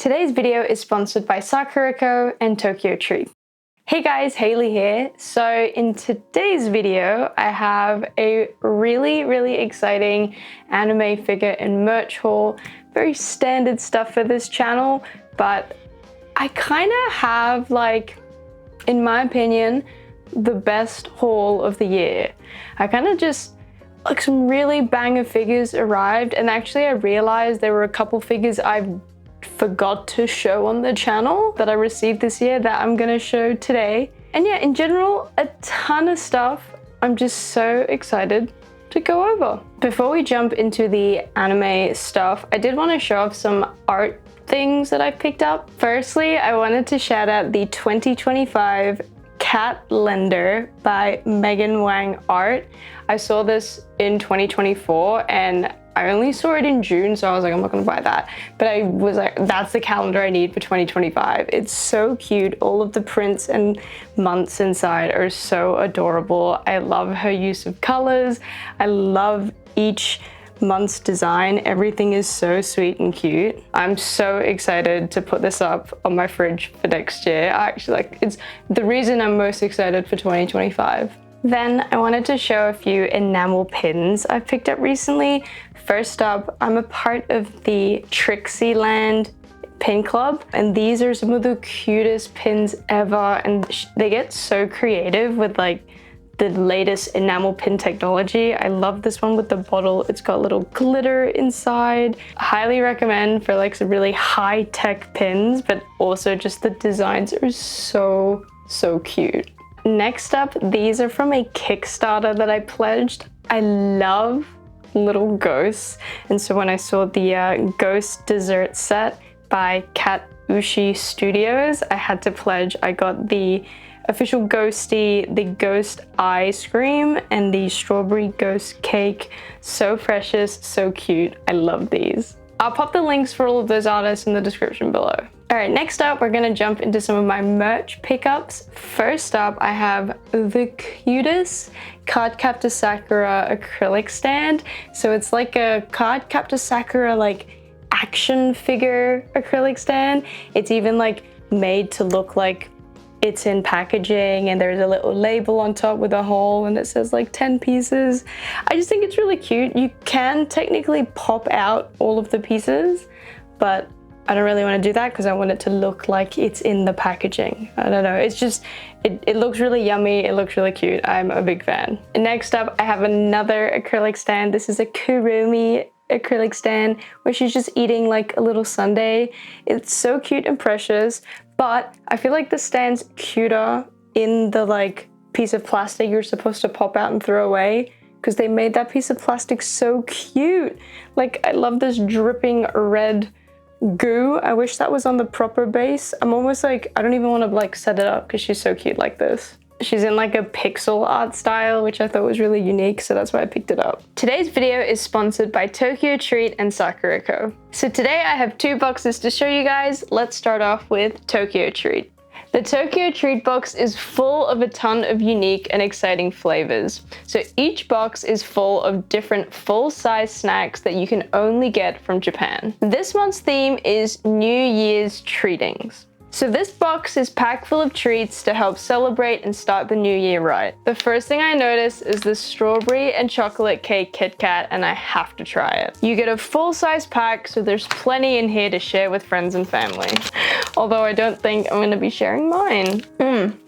Today's video is sponsored by Sakurako and Tokyo Treat. Hey guys, Hayley here. So in today's video, I have a really exciting anime figure and merch haul. Very standard stuff for this channel, but I kind of have, like, in my opinion, the best haul of the year. I kind of just, like, some really banger figures arrived, and actually I realized there were a couple figures I forgot to show on the channel that I received this year that I'm gonna show today. And yeah, in general, a ton of stuff I'm just so excited to go over. Before we jump into the anime stuff, I did want to show off some art things that I picked up. Firstly, I wanted to shout out the 2025 Cat Lender by Megan Wang Art. I saw this in 2024 and I only saw it in June, so I was like, I'm not gonna buy that. But I was like, that's the calendar I need for 2025. It's so cute. All of the prints and months inside are so adorable. I love her use of colors. I love each month's design. Everything is so sweet and cute. I'm so excited to put this up on my fridge for next year. It's the reason I'm most excited for 2025. Then I wanted to show a few enamel pins I've picked up recently. First up, I'm a part of the Trixieland pin club, and these are some of the cutest pins ever, and they get so creative with like the latest enamel pin technology. I love this one with the bottle. It's got little glitter inside. Highly recommend for like some really high-tech pins, but also just the designs are so cute. Next up, these are from a Kickstarter that I pledged. I love little ghosts, and so when I saw the ghost dessert set by Kat Ushi Studios, I had to pledge. I got the official ghosty, the ghost ice cream, and the strawberry ghost cake. So precious, so cute. I love these. I'll pop the links for all of those artists in the description below. All right, next up, we're gonna jump into some of my merch pickups. First up, I have the cutest Cardcaptor Sakura acrylic stand. So it's like a Cardcaptor Sakura like action figure acrylic stand. It's even like made to look like it's in packaging, and there's a little label on top with a hole, and it says like 10 pieces. I just think it's really cute. You can technically pop out all of the pieces, but I don't really want to do that because I want it to look like it's in the packaging. I don't know, it's just, it looks really yummy, it looks really cute. I'm a big fan. And next up, I have another acrylic stand. This is a Kurumi acrylic stand where she's just eating like a little sundae. It's so cute and precious, but I feel like the stand's cuter in the like piece of plastic you're supposed to pop out and throw away, because they made that piece of plastic so cute. Like, I love this dripping red goo. I wish that was on the proper base. I'm almost like, I don't even want to like set it up because she's so cute like this. She's in like a pixel art style, which I thought was really unique, so that's why I picked it up. Today's video is sponsored by Tokyo Treat and Sakurako. So today I have two boxes to show you guys. Let's start off with Tokyo Treat. The Tokyo Treat box is full of a ton of unique and exciting flavors. So each box is full of different full-size snacks that you can only get from Japan. This month's theme is New Year's Treatings. So this box is packed full of treats to help celebrate and start the new year right. The first thing I notice is the strawberry and chocolate cake Kit Kat, and I have to try it. You get a full-size pack, so there's plenty in here to share with friends and family. Although I don't think I'm gonna be sharing mine.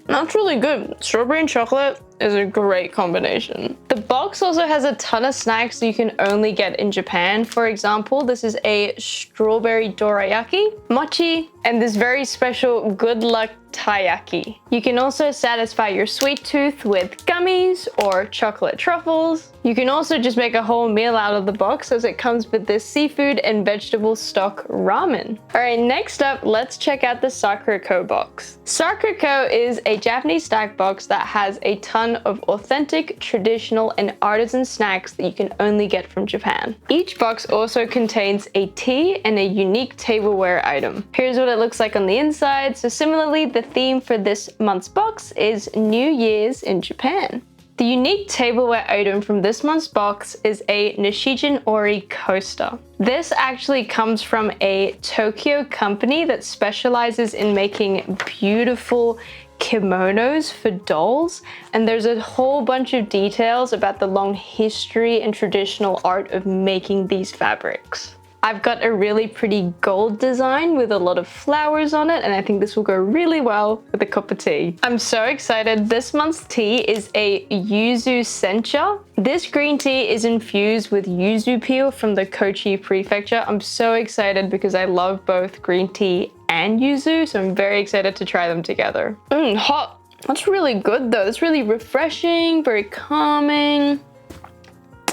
That's really good. Strawberry and chocolate is a great combination. The box also has a ton of snacks that you can only get in Japan. For example, this is a strawberry dorayaki, mochi, and this very special good luck taiyaki. You can also satisfy your sweet tooth with gummies or chocolate truffles. You can also just make a whole meal out of the box, as it comes with this seafood and vegetable stock ramen. All right, next up, let's check out the Sakurako box. Sakurako is a Japanese snack box that has a ton of authentic, traditional, and artisan snacks that you can only get from Japan. Each box also contains a tea and a unique tableware item. Here's what it looks like on the inside. So similarly, the theme for this month's box is New Year's in Japan. The unique tableware item from this month's box is a Nishijin Ori coaster. This actually comes from a Tokyo company that specializes in making beautiful kimonos for dolls, and there's a whole bunch of details about the long history and traditional art of making these fabrics. I've got a really pretty gold design with a lot of flowers on it, and I think this will go really well with a cup of tea. I'm so excited. This month's tea is a yuzu sencha. This green tea is infused with yuzu peel from the Kochi Prefecture. I'm so excited because I love both green tea and yuzu, so I'm very excited to try them together. Hot. That's really good though. That's really refreshing, very calming.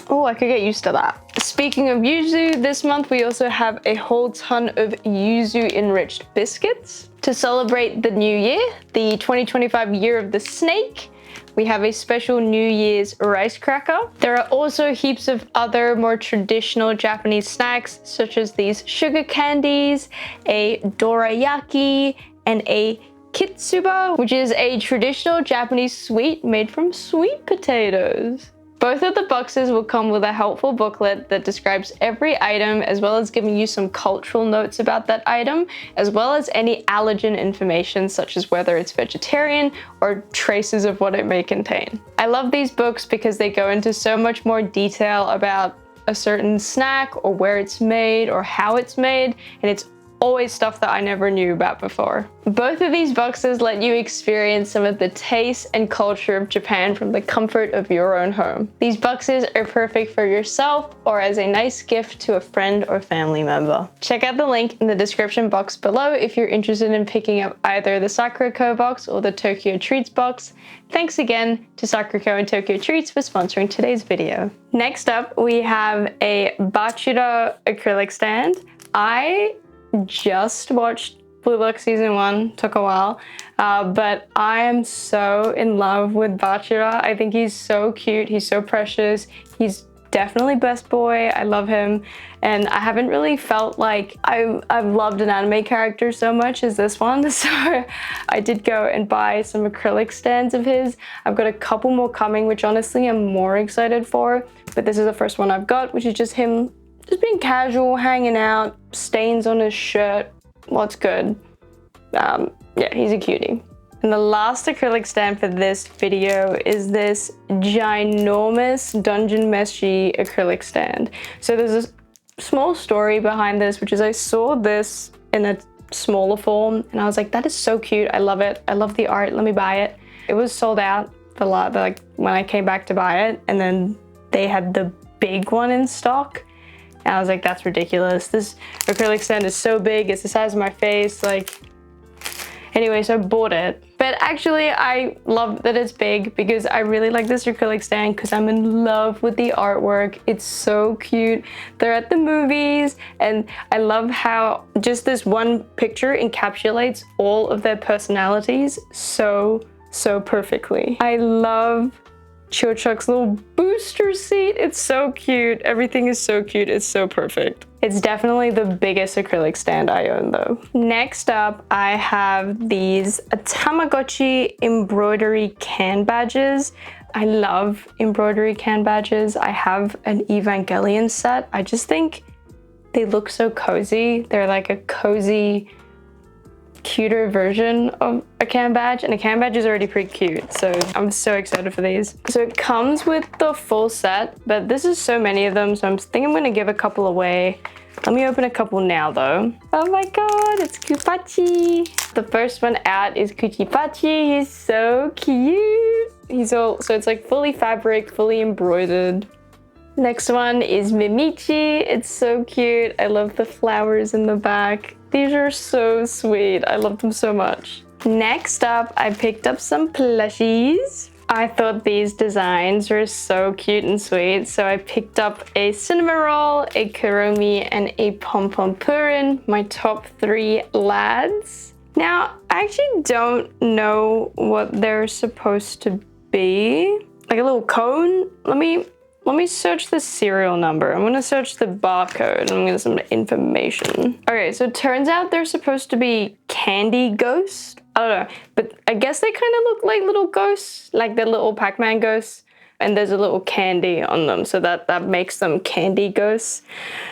Oh, I could get used to that. Speaking of yuzu, this month we also have a whole ton of yuzu enriched biscuits. To celebrate the new year, the 2025 Year of the Snake, we have a special New Year's rice cracker. There are also heaps of other more traditional Japanese snacks, such as these sugar candies, a dorayaki, and a kitsuba, which is a traditional Japanese sweet made from sweet potatoes. Both of the boxes will come with a helpful booklet that describes every item, as well as giving you some cultural notes about that item, as well as any allergen information such as whether it's vegetarian or traces of what it may contain. I love these books because they go into so much more detail about a certain snack or where it's made or how it's made, and it's always stuff that I never knew about before. Both of these boxes let you experience some of the taste and culture of Japan from the comfort of your own home. These boxes are perfect for yourself or as a nice gift to a friend or family member. Check out the link in the description box below if you're interested in picking up either the Sakura Co box or the Tokyo Treats box. Thanks again to Sakura Co and Tokyo Treats for sponsoring today's video. Next up, we have a Bachira acrylic stand. I just watched Blue Lock season 1, took a while, but I am so in love with Bachira. I think he's so cute, he's so precious, he's definitely best boy, I love him, and I haven't really felt like I've loved an anime character so much as this one, so I did go and buy some acrylic stands of his. I've got a couple more coming, which honestly I'm more excited for, but this is the first one I've got, which is just him just being casual, hanging out, stains on his shirt. What's good? Yeah, he's a cutie. And the last acrylic stand for this video is this ginormous Dungeon Meshi acrylic stand. So there's a small story behind this, which is I saw this in a smaller form and I was like, that is so cute. I love it. I love the art. Let me buy it. It was sold out for like when I came back to buy it, and then they had the big one in stock. And I was like, that's ridiculous. This acrylic stand is so big, it's the size of my face, like... Anyway, so I bought it. But actually, I love that it's big because I really like this acrylic stand because I'm in love with the artwork. It's so cute. They're at the movies, and I love how just this one picture encapsulates all of their personalities so perfectly. I love Cho-Chuk's little booster seat. It's so cute. Everything is so cute. It's so perfect. It's definitely the biggest acrylic stand I own though. Next up, I have these Tamagotchi embroidery can badges. I love embroidery can badges. I have an Evangelion set. I just think they look so cozy. They're like a cozy, cuter version of a can badge, and a can badge is already pretty cute, so I'm so excited for these. So it comes with the full set, but this is so many of them, so I think I'm gonna give a couple away. Let me open a couple now though. Oh my god, it's Kupachi. The first one out is Kuchipachi. He's so cute. He's all, so it's like fully fabric, fully embroidered. Next one is Mimichi. It's so cute. I love the flowers in the back. These are so sweet. I love them so much. Next up, I picked up some plushies. I thought these designs were so cute and sweet, so I picked up a Cinnamoroll, a Kuromi, and a Pom Pom Purin, my top 3 lads. Now, I actually don't know what they're supposed to be. Like a little cone? Let me search the serial number. I'm gonna search the barcode and I'm gonna get some information. Okay, so it turns out they're supposed to be candy ghosts. I don't know, but I guess they kind of look like little ghosts, like the little Pac-Man ghosts. and there's a little candy on them, so that makes them candy ghosts.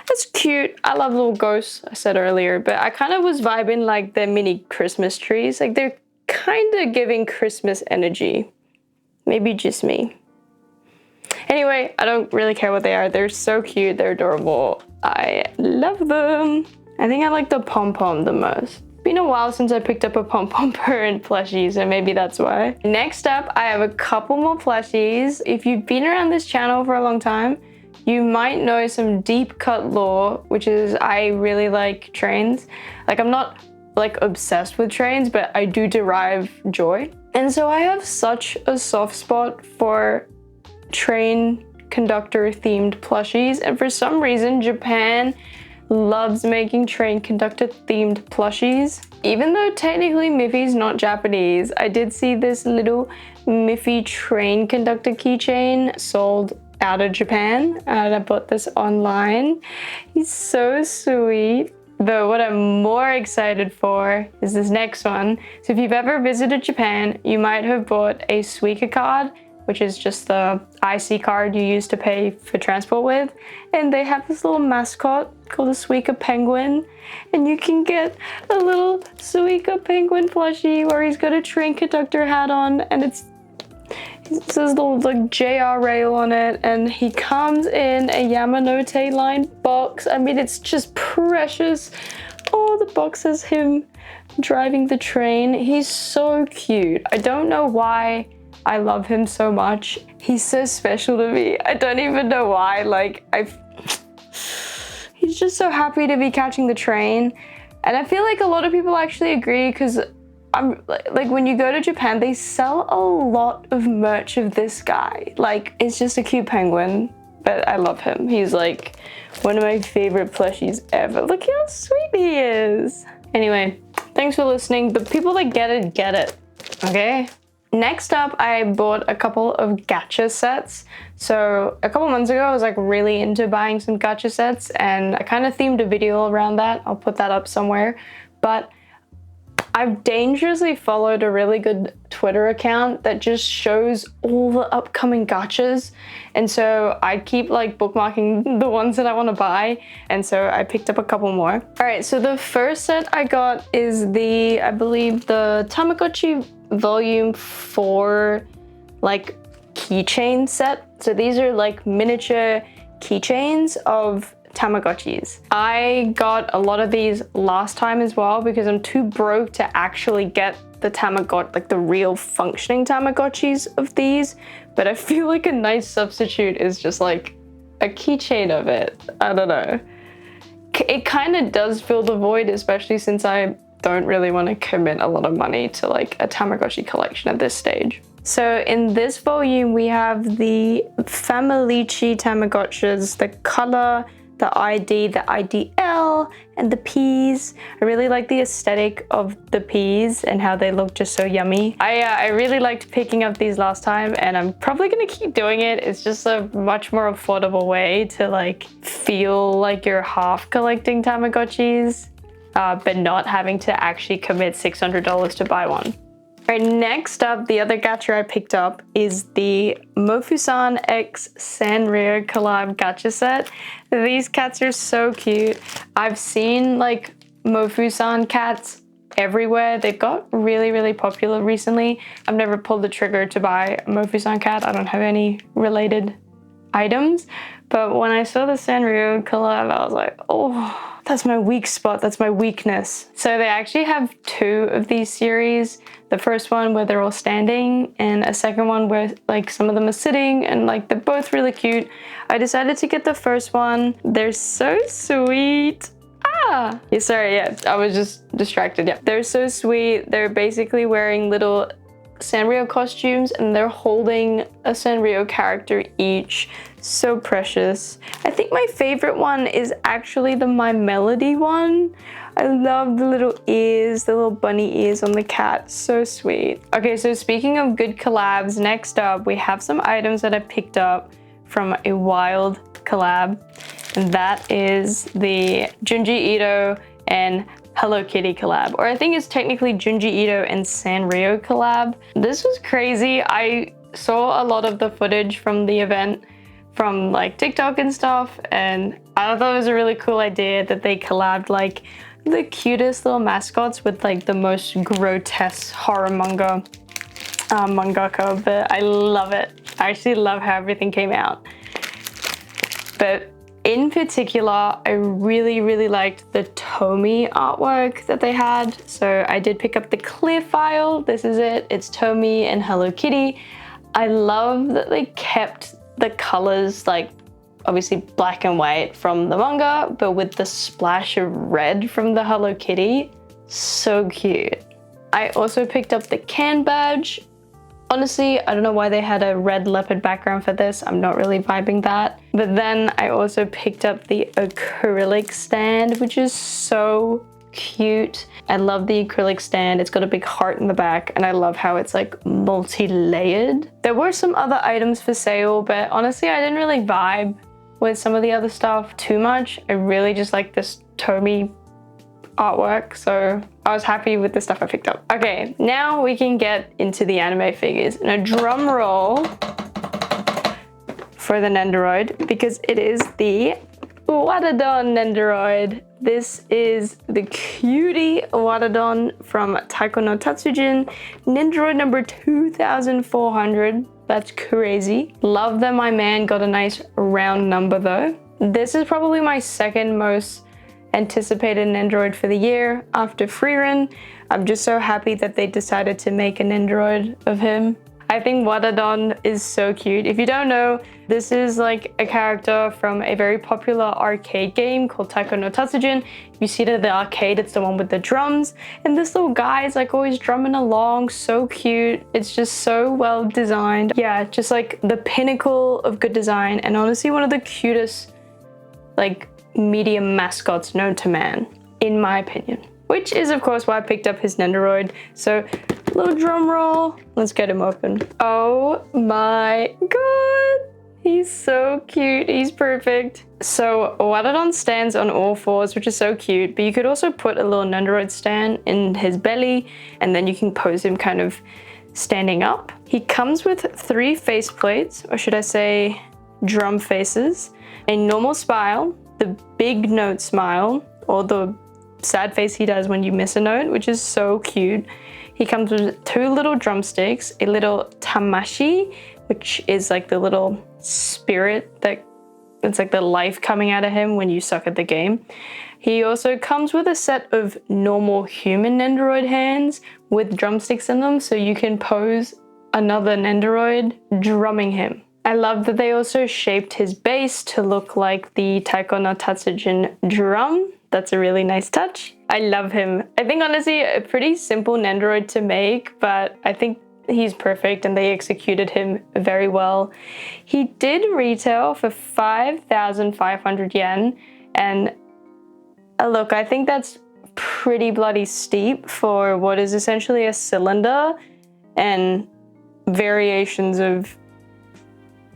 That's cute. I love little ghosts, I said earlier, but I kind of was vibing like the mini Christmas trees. Like they're kind of giving Christmas energy. Maybe just me. Anyway, I don't really care what they are. They're so cute. They're adorable. I love them. I think I like the pom-pom the most. It's been a while since I picked up a pom-pom and plushie, so maybe that's why. Next up, I have a couple more plushies. If you've been around this channel for a long time, you might know some deep cut lore, which is I really like trains. Like I'm not like obsessed with trains, but I do derive joy. And so I have such a soft spot for train conductor themed plushies, and for some reason Japan loves making train conductor themed plushies. Even though technically Miffy's not Japanese, I did see this little Miffy train conductor keychain sold out of Japan, and I bought this online. He's so sweet. But what I'm more excited for is this next one. So if you've ever visited Japan, you might have bought a Suica card, which is just the IC card you use to pay for transport with. And they have this little mascot called a Suica penguin. And you can get a little Suica penguin plushie where he's got a train conductor hat on, and it says the like JR rail on it, and he comes in a Yamanote line box. I mean, it's just precious. Oh, the box has him driving the train. He's so cute. I don't know why I love him so much. He's so special to me. I don't even know why. Like, he's just so happy to be catching the train. And I feel like a lot of people actually agree, because I'm like, when you go to Japan, they sell a lot of merch of this guy. Like, it's just a cute penguin, but I love him. He's like one of my favorite plushies ever. Look how sweet he is. Anyway, thanks for listening. The people that get it, okay? Next up, I bought a couple of gacha sets. So a couple months ago, I was like really into buying some gacha sets, and I kind of themed a video around that. I'll put that up somewhere. But I've dangerously followed a really good Twitter account that just shows all the upcoming gachas. And so I keep like bookmarking the ones that I want to buy. And so I picked up a couple more. All right, so the first set I got is I believe the Tamagotchi Volume 4 like keychain set. So these are like miniature keychains of Tamagotchis. I got a lot of these last time as well, because I'm too broke to actually get the Tamagotchi, like the real functioning Tamagotchis of these. But I feel like a nice substitute is just like a keychain of it. I don't know. It kind of does fill the void, especially since I don't really want to commit a lot of money to like a Tamagotchi collection at this stage. So in this volume, we have the Famalichi Tamagotchis, the color, the ID, the IDL, and the peas. I really like the aesthetic of the peas and how they look just so yummy. I really liked picking up these last time, and I'm probably gonna keep doing it. It's just a much more affordable way to like feel like you're half collecting Tamagotchis, but not having to actually commit $600 to buy one. All right, next up, the other gacha I picked up is the Mofusan X Sanrio collab gacha set. These cats are so cute. I've seen like Mofusan cats everywhere. They've got really, really popular recently. I've never pulled the trigger to buy a Mofusan cat. I don't have any related items. But when I saw the Sanrio collab, I was like, oh, that's my weak spot. That's my weakness. So they actually have two of these series. The first one where they're all standing, and a second one where like some of them are sitting, and like they're both really cute. I decided to get the first one. They're so sweet. Ah, yeah, sorry, yeah, I was just distracted. Yeah, they're so sweet. They're basically wearing little Sanrio costumes, and they're holding a Sanrio character each. So precious. I think my favorite one is actually the My Melody one. I love the little ears, the little bunny ears on the cat. So sweet. Okay, so speaking of good collabs, next up we have some items that I picked up from a wild collab, and that is the Junji Ito and Hello Kitty collab, or I think it's technically Junji Ito and Sanrio collab. This was crazy. I saw a lot of the footage from the event from like TikTok and stuff, and I thought it was a really cool idea that they collabed like the cutest little mascots with like the most grotesque horror mangaka, but I love it. I actually love how everything came out. But in particular, I really liked the Tomy artwork that they had. So I did pick up the clear file. This is it. It's Tomy and Hello Kitty. I love that they kept the colors like obviously black and white from the manga, but with the splash of red from the Hello Kitty. So cute. I also picked up the can badge. Honestly, I don't know why they had a red leopard background for this. I'm not really vibing that. But then I also picked up the acrylic stand, which is so cute. I love the acrylic stand. It's got a big heart in the back, and I love how it's like multi-layered. There were some other items for sale, but honestly, I didn't really vibe with some of the other stuff too much. I really just like this Tomy artwork, so I was happy with the stuff I picked up. Okay, now we can get into the anime figures. And a drum roll for the Nendoroid, because it is the Watadon Nendoroid. This is the cutie Watadon from Taiko no Tatsujin, Nendoroid number 2400. That's crazy. Love that my man got a nice round number though. This is probably my second most anticipated Nendoroid for the year after Frieren. I'm just so happy that they decided to make a Nendoroid of him. I think Watadon is so cute. If you don't know, this is like a character from a very popular arcade game called Taiko no Tatsujin. If you see it at the arcade, it's the one with the drums. And this little guy is like always drumming along, so cute. It's just so well designed. Yeah, just like the pinnacle of good design, and honestly one of the cutest like medium mascots known to man, in my opinion. Which is of course why I picked up his Nendoroid. So little drum roll, let's get him open. Oh my god, he's so cute, he's perfect. So Watadon stands on all fours, which is so cute, but you could also put a little Nendoroid stand in his belly, and then you can pose him kind of standing up. He comes with 3 face plates, or should I say drum faces, a normal smile, the big note smile, or the sad face he does when you miss a note, which is so cute. He comes with 2 little drumsticks, a little tamashi, which is like the little spirit it's like the life coming out of him when you suck at the game. He also comes with a set of normal human Nendoroid hands with drumsticks in them, so you can pose another Nendoroid drumming him. I love that they also shaped his base to look like the Taiko no Tatsujin drum. That's a really nice touch. I love him. I think honestly a pretty simple Nendoroid to make, but I think he's perfect and they executed him very well. He did retail for 5,500 yen, and look, I think that's pretty bloody steep for what is essentially a cylinder and variations of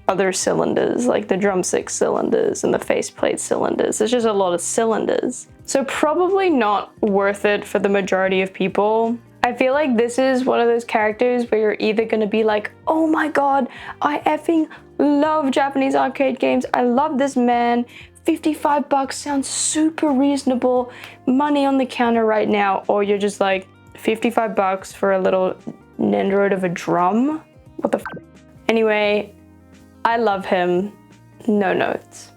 other cylinders, like the drumstick cylinders and the faceplate cylinders. There's just a lot of cylinders. So probably not worth it for the majority of people. I feel like this is one of those characters where you're either gonna be like, oh my god, I effing love Japanese arcade games. I love this man. 55 bucks sounds super reasonable. Money on the counter right now. Or you're just like, 55 bucks for a little Nendoroid of a drum? What the f? Anyway, I love him, no notes,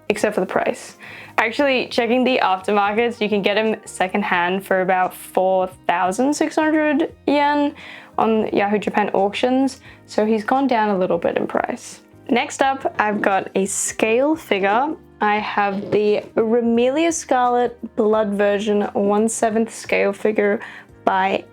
except for the price. Actually, checking the aftermarkets, you can get him secondhand for about 4,600 yen on Yahoo Japan auctions, so he's gone down a little bit in price. Next up, I've got a scale figure. I have the Remelia Scarlet Blood version 1/7 scale figure by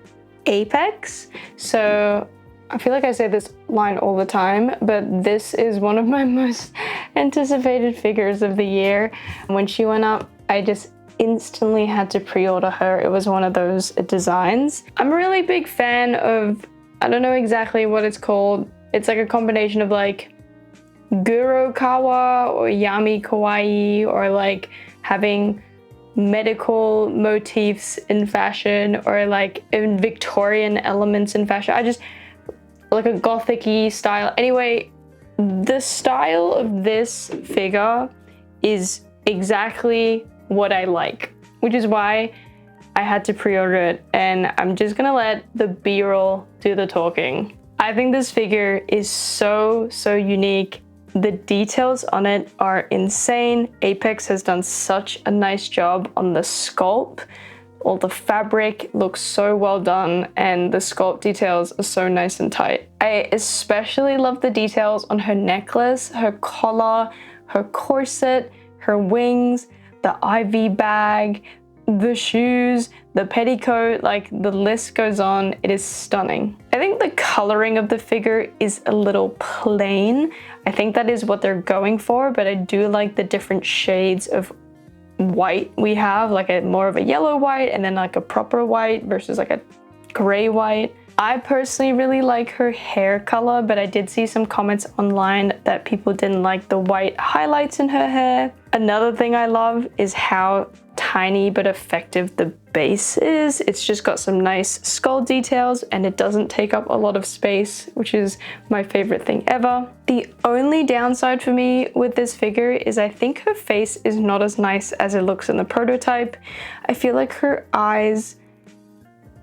Apex. So I feel like I say this line all the time, but this is one of my most anticipated figures of the year. When she went up, I just instantly had to pre-order her. It was one of those designs. I'm a really big fan of, I don't know exactly what it's called. It's like a combination of like Guro Kawa or Yami Kawaii, or like having medical motifs in fashion, or like in Victorian elements in fashion. like a gothic-y style. Anyway, the style of this figure is exactly what I like, which is why I had to pre-order it, and I'm just gonna let the B-roll do the talking. I think this figure is so unique. The details on it are insane. Apex has done such a nice job on the sculpt. All the fabric looks so well done, and the sculpt details are so nice and tight. I especially love the details on her necklace, her collar, her corset, her wings, the IV bag, the shoes, the petticoat, like the list goes on. It is stunning. I think the coloring of the figure is a little plain. I think that is what they're going for, but I do like the different shades of white we have, like a more of a yellow white and then like a proper white versus like a gray white. I personally really like her hair color, but I did see some comments online that people didn't like the white highlights in her hair. Another thing I love is how tiny but effective the base is. It's just got some nice skull details and it doesn't take up a lot of space, which is my favorite thing ever. The only downside for me with this figure is I think her face is not as nice as it looks in the prototype. I feel like her eyes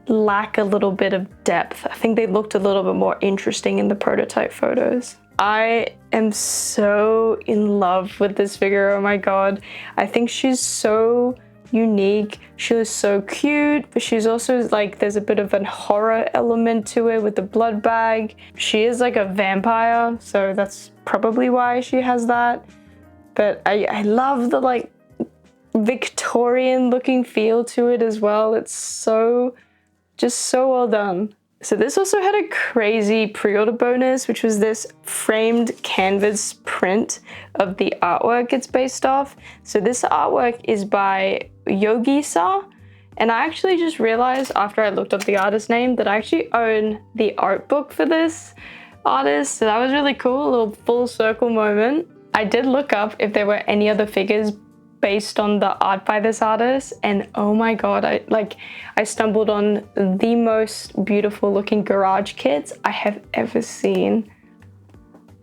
lack a little bit of depth. I think they looked a little bit more interesting in the prototype photos. I am so in love with this figure. Oh my god. I think she's so unique. She was so cute, but she's also like, there's a bit of a horror element to it with the blood bag. She is like a vampire, so that's probably why she has that. But I love the like Victorian looking feel to it as well. It's just so well done. So this also had a crazy pre-order bonus, which was this framed canvas print of the artwork it's based off. So this artwork is by Yogisa, and I actually just realized after I looked up the artist name that I actually own the art book for this artist. So that was really cool, a little full circle moment. I did look up if there were any other figures based on the art by this artist, and oh my god, I stumbled on the most beautiful looking garage kits I have ever seen.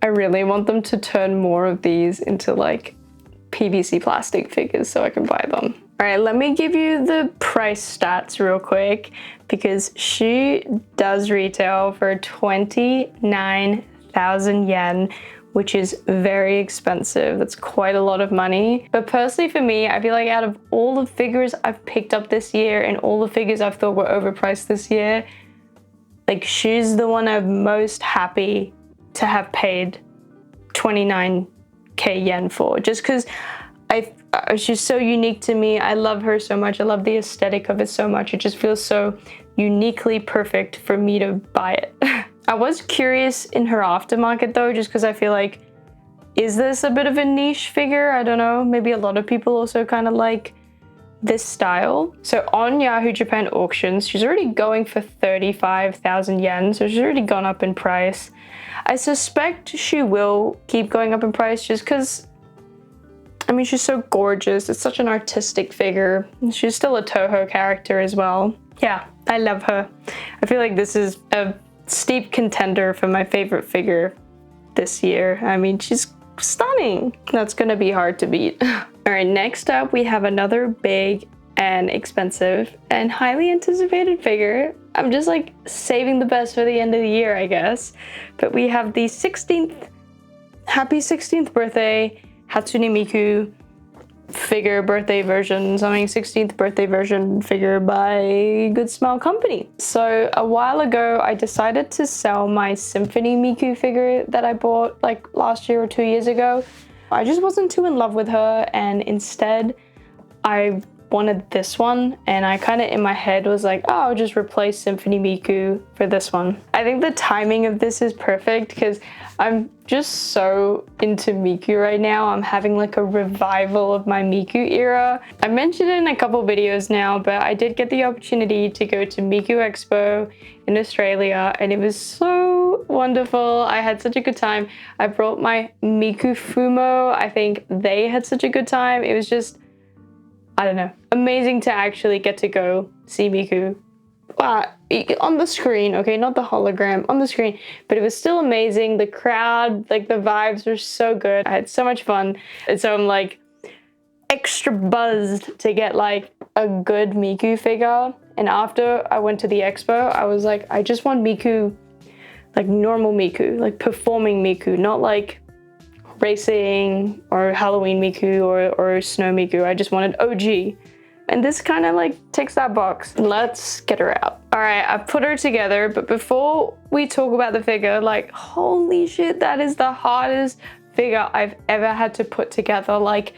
I really want them to turn more of these into like PVC plastic figures so I can buy them. All right, let me give you the price stats real quick, because she does retail for 29,000 yen, which is very expensive. That's quite a lot of money. But personally for me, I feel like out of all the figures I've picked up this year and all the figures I've thought were overpriced this year, like she's the one I'm most happy to have paid 29k yen for, just because she's so unique to me. I love her so much. I love the aesthetic of it so much. It just feels so uniquely perfect for me to buy it. I was curious in her aftermarket though, just because I feel like, is this a bit of a niche figure? I don't know. Maybe a lot of people also kind of like this style. So on Yahoo Japan auctions, she's already going for 35,000 yen. So she's already gone up in price. I suspect she will keep going up in price just because, I mean, she's so gorgeous. It's such an artistic figure. She's still a Toho character as well. Yeah, I love her. I feel like this is a steep contender for my favorite figure this year. I mean, she's stunning. That's gonna be hard to beat. All right, next up we have another big and expensive and highly anticipated figure. I'm just like saving the best for the end of the year, I guess. But we have the 16th, happy 16th birthday Hatsune Miku figure birthday version, something 16th birthday version figure by Good Smile Company. So a while ago, I decided to sell my Symphony Miku figure that I bought like last year or 2 years ago. I just wasn't too in love with her, and instead I wanted this one, and I kind of in my head was like, oh, I'll just replace Symphony Miku for this one. I think the timing of this is perfect because I'm just so into Miku right now. I'm having like a revival of my Miku era. I mentioned it in a couple videos now, but I did get the opportunity to go to Miku Expo in Australia, and it was so wonderful. I had such a good time. I brought my Miku Fumo. I think they had such a good time. It was just, I don't know, amazing to actually get to go see Miku on the screen, okay, not the hologram, on the screen, but it was still amazing. The crowd, like the vibes were so good. I had so much fun. And so I'm like extra buzzed to get like a good Miku figure. And after I went to the expo, I was like, I just want Miku, like normal Miku, like performing Miku, not like racing or Halloween Miku or snow Miku. I just wanted OG. And this kind of like ticks that box. Let's get her out. All right, I put her together, but before we talk about the figure, like, holy shit, that is the hardest figure I've ever had to put together. Like,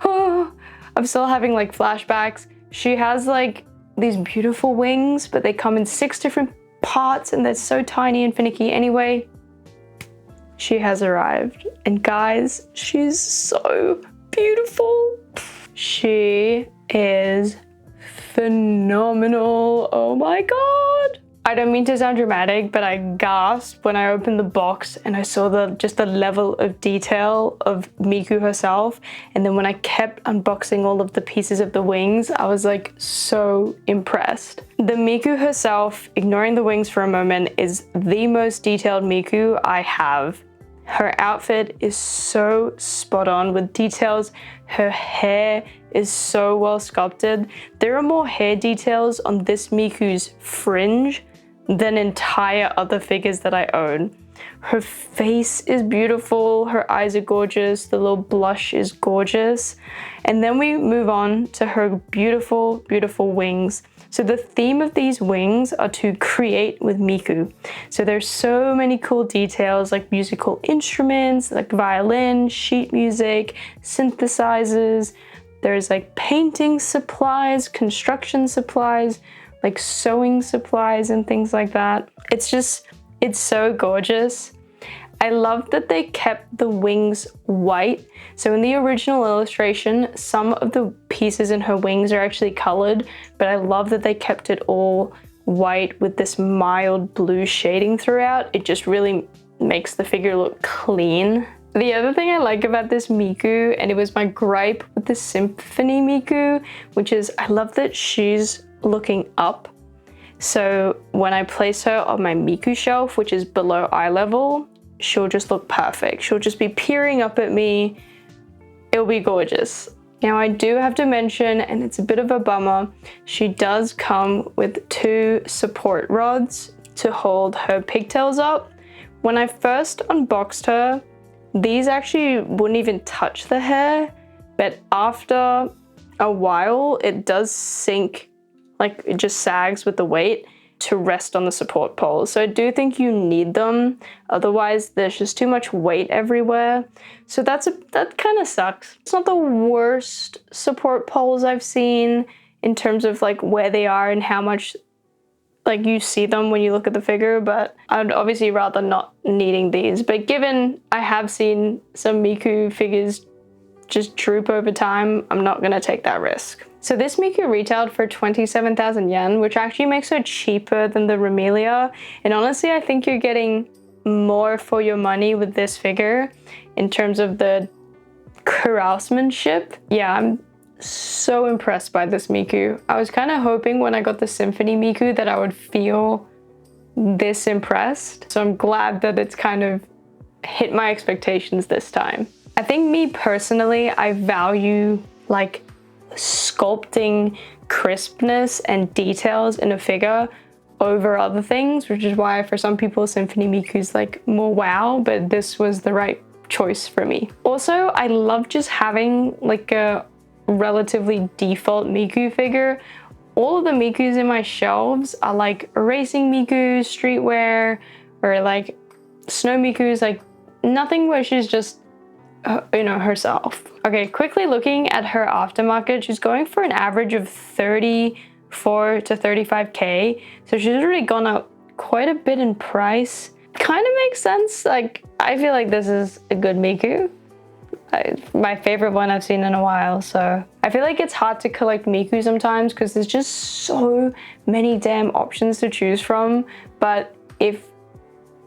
oh, I'm still having like flashbacks. She has like these beautiful wings, but they come in 6 different parts and they're so tiny and finicky. Anyway, she has arrived. And guys, she's so beautiful. She is phenomenal. Oh my god. I don't mean to sound dramatic, but I gasped when I opened the box and I saw just the level of detail of Miku herself. And then when I kept unboxing all of the pieces of the wings, I was like so impressed. The Miku herself, ignoring the wings for a moment, is the most detailed Miku I have. Her outfit is so spot on with details. Her hair is so well sculpted. There are more hair details on this Miku's fringe than entire other figures that I own. Her face is beautiful. Her eyes are gorgeous. The little blush is gorgeous. And then we move on to her beautiful, beautiful wings. So the theme of these wings are to create with Miku. So there's so many cool details like musical instruments, like violin, sheet music, synthesizers. There's like painting supplies, construction supplies, like sewing supplies and things like that. It's so gorgeous. I love that they kept the wings white. So in the original illustration, some of the pieces in her wings are actually colored, but I love that they kept it all white with this mild blue shading throughout. It just really makes the figure look clean. The other thing I like about this Miku, and it was my gripe with the Symphony Miku, which is I love that she's looking up. So when I place her on my Miku shelf, which is below eye level, she'll just look perfect. She'll just be peering up at me. It'll be gorgeous. Now I do have to mention, and it's a bit of a bummer, she does come with 2 support rods to hold her pigtails up. When I first unboxed her, these actually wouldn't even touch the hair, but after a while, it does sink, like it just sags with the weight to rest on the support poles. So I do think you need them. Otherwise, there's just too much weight everywhere. So that kind of sucks. It's not the worst support poles I've seen in terms of like where they are and how much like you see them when you look at the figure, but I'd obviously rather not needing these. But given I have seen some Miku figures just droop over time, I'm not gonna take that risk. So this Miku retailed for 27,000 yen, which actually makes her cheaper than the Remilia. And honestly, I think you're getting more for your money with this figure in terms of the craftsmanship. Yeah, I'm so impressed by this Miku. I was kind of hoping when I got the Symphony Miku that I would feel this impressed. So I'm glad that it's kind of hit my expectations this time. I think me personally, I value like sculpting crispness and details in a figure over other things, which is why for some people Symphony Miku is like more wow, but this was the right choice for me. Also, I love just having like a relatively default Miku figure. All of the Mikus in my shelves are like racing Miku, streetwear, or like snow Mikus, like nothing where she's just you know, herself. Okay, quickly looking at her aftermarket, she's going for an average of 34 to 35k, so she's already gone up quite a bit in price. Kind of makes sense. Like, I feel like this is a good Miku. My favorite one I've seen in a while, so I feel like it's hard to collect Miku sometimes because there's just so many damn options to choose from. But if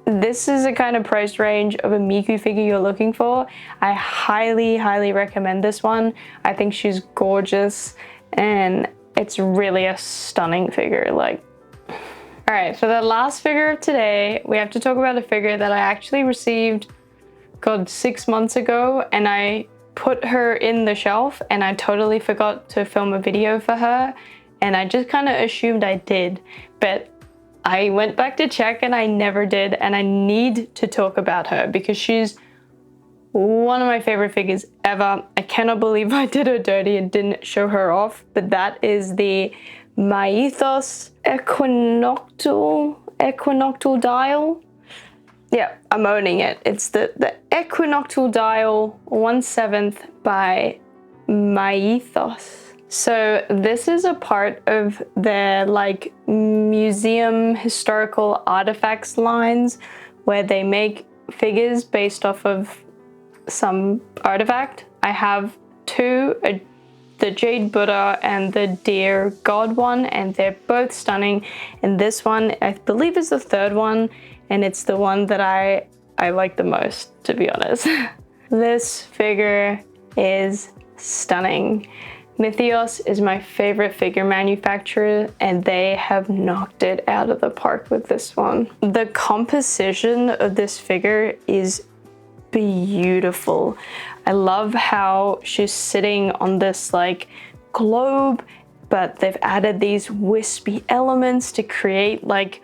this is the kind of price range of a Miku figure you're looking for, I highly, highly recommend this one. I think she's gorgeous and it's really a stunning figure. Like, All right, for the last figure of today, we have to talk about a figure that I actually received, God, 6 months ago, and I put her in the shelf and I totally forgot to film a video for her, and I just kind of assumed I did, but I went back to check and I never did, and I need to talk about her because she's one of my favorite figures ever. I cannot believe I did her dirty and didn't show her off, but that is the Mythos Equinoctial Dial. Yeah, I'm owning it. It's the Equinoctial Dial 1/7 by Mythos. So this is a part of their like museum historical artifacts lines where they make figures based off of some artifact. I have two, the Jade Buddha and the Deer God one, and they're both stunning. And this one, I believe, is the third one, and it's the one that I like the most, to be honest. This figure is stunning. Mythos is my favorite figure manufacturer, and they have knocked it out of the park with this one. The composition of this figure is beautiful. I love how she's sitting on this like globe, but they've added these wispy elements to create like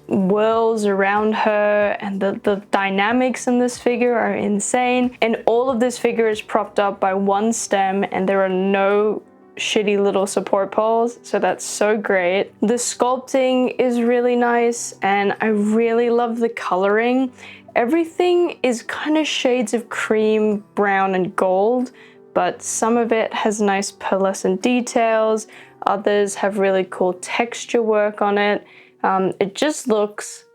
whirls around her, and the dynamics in this figure are insane. And all of this figure is propped up by one stem, and there are no shitty little support poles, so that's so great. The sculpting is really nice, and I really love the coloring. Everything is kind of shades of cream, brown, and gold, but some of it has nice pearlescent details. Others have really cool texture work on it. It just looks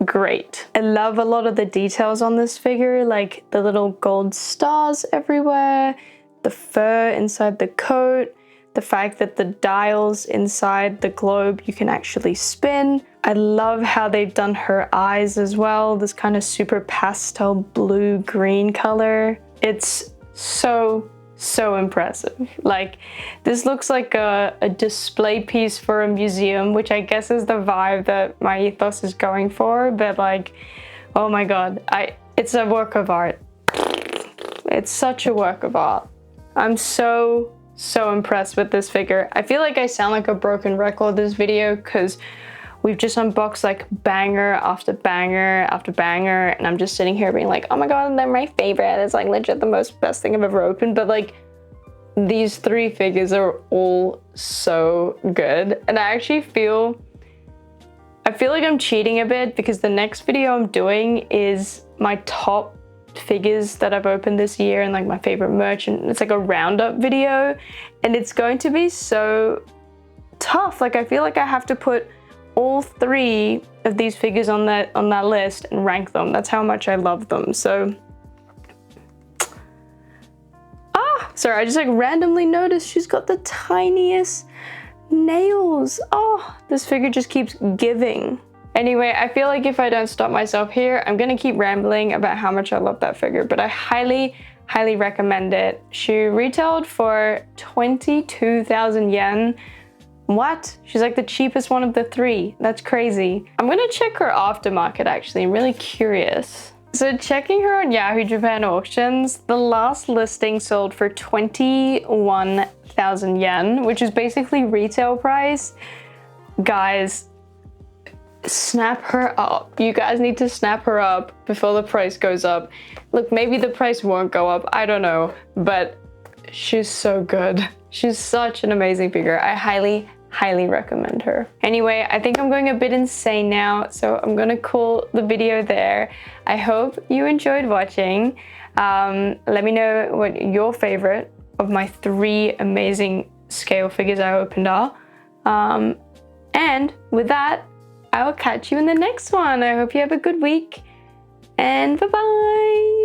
great. I love a lot of the details on this figure, like the little gold stars everywhere, the fur inside the coat, the fact that the dials inside the globe you can actually spin. I love how they've done her eyes as well, this kind of super pastel blue-green color. It's so impressive. Like, this looks like a display piece for a museum, which I guess is the vibe that Mythos is going for, but like, oh my god, it's a work of art. It's such a work of art. I'm so impressed with this figure. I feel like I sound like a broken record this video because we've just unboxed like banger after banger after banger, and I'm just sitting here being like, oh my god, they're my favorite. It's like legit the best thing I've ever opened. But like, these three figures are all so good, and I feel like I'm cheating a bit because the next video I'm doing is my top figures that I've opened this year and like my favorite merch, and it's like a roundup video, and it's going to be so tough. Like, I feel like I have to put all three of these figures on that list and rank them. That's how much I love them. So sorry, I just like randomly noticed she's got the tiniest nails. Oh, this figure just keeps giving. Anyway, I feel like if I don't stop myself here, I'm gonna keep rambling about how much I love that figure, but I highly recommend it. She retailed for 22,000 yen. What? She's like the cheapest one of the three. That's crazy. I'm gonna check her aftermarket actually. I'm really curious. So checking her on Yahoo Japan Auctions, the last listing sold for 21,000 yen, which is basically retail price. Guys, snap her up. You guys need to snap her up before the price goes up. Look, maybe the price won't go up, I don't know, but she's so good. She's such an amazing figure. I highly recommend her. Anyway, I think I'm going a bit insane now, so I'm gonna call the video there. I hope you enjoyed watching. Let me know what your favorite of my three amazing scale figures I opened are. And with that, I will catch you in the next one. I hope you have a good week, and bye-bye.